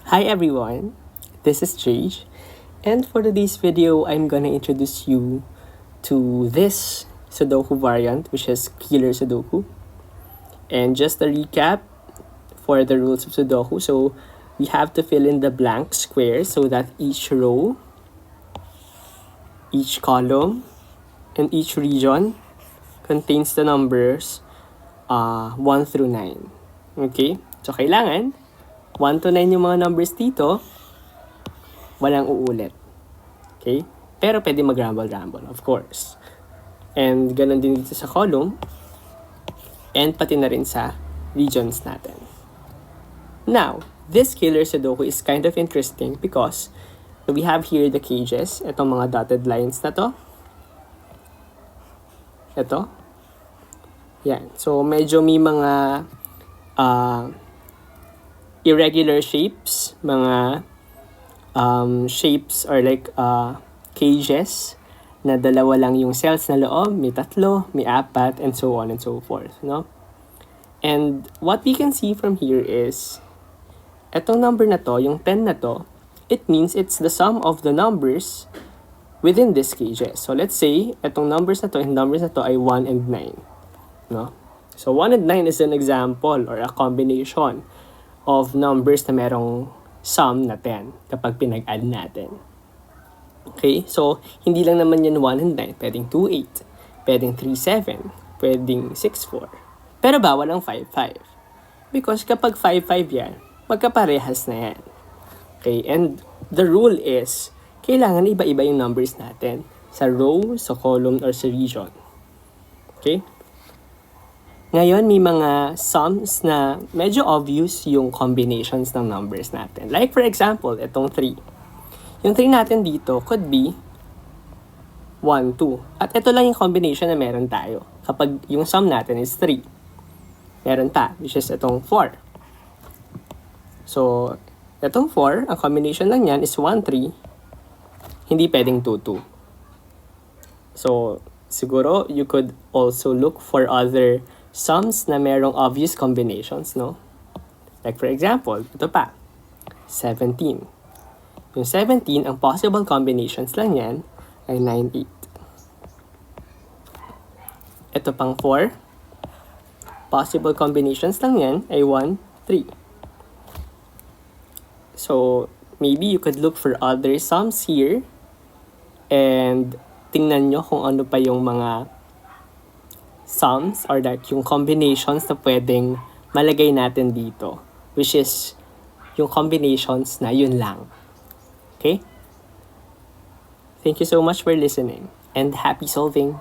Hi everyone, this is Jeyj, and for today's video, I'm gonna introduce you to this Sudoku variant, which is Killer Sudoku. And just a recap for the rules of Sudoku, so we have to fill in the blank squares so that each row, each column, and each region contains the numbers 1 through 9. Okay? So kailangan 1 to 9 yung mga numbers dito, walang uulit. Okay? Pero pwede mag-rumble-rumble, of course. And ganun din dito sa column. And pati na rin sa regions natin. Now, this Killer Sudoku is kind of interesting because we have here the cages. Itong mga dotted lines na to. Ito. Yan. So, medyo may mga irregular shapes, mga shapes or like cages na dalawa lang yung cells na loob, may 3, may 4, and so on and so forth, no? And what we can see from here is, etong number na to, yung 10 na to, it means it's the sum of the numbers within these cages. So let's say, etong numbers na to and numbers na to ay 1 and 9, no? So 1 and 9 is an example or a combination of numbers na merong sum na 10 kapag pinag-add natin. Okay? So, hindi lang naman yan 1 and 9. Pwedeng 2, 8. Pwedeng 3, 7. Pwedeng 6, 4. Pero bawal ang 5, 5. Because kapag 5, 5 yan, magkaparehas na yan. Okay? And the rule is, kailangan iba-iba yung numbers natin sa row, sa column, or sa region. Okay? Ngayon, may mga sums na medyo obvious yung combinations ng numbers natin. Like for example, itong 3. Yung 3 natin dito could be 1, 2. At ito lang yung combination na meron tayo. Kapag yung sum natin is 3. Meron pa, which is itong 4. So, itong 4, ang combination lang yan is 1, 3. Hindi pwedeng 2, 2. So, siguro, you could also look for other sums na merong obvious combinations, no? Like for example, ito pa, 17. Yung 17, ang possible combinations lang yan ay 9, 8. Ito pang 4, possible combinations lang yan ay 1, 3. So, maybe you could look for other sums here and tingnan nyo kung ano pa yung mga sums or like yung combinations na pwedeng malagay natin dito, which is yung combinations na yun lang. Okay? Thank you so much for listening and happy solving!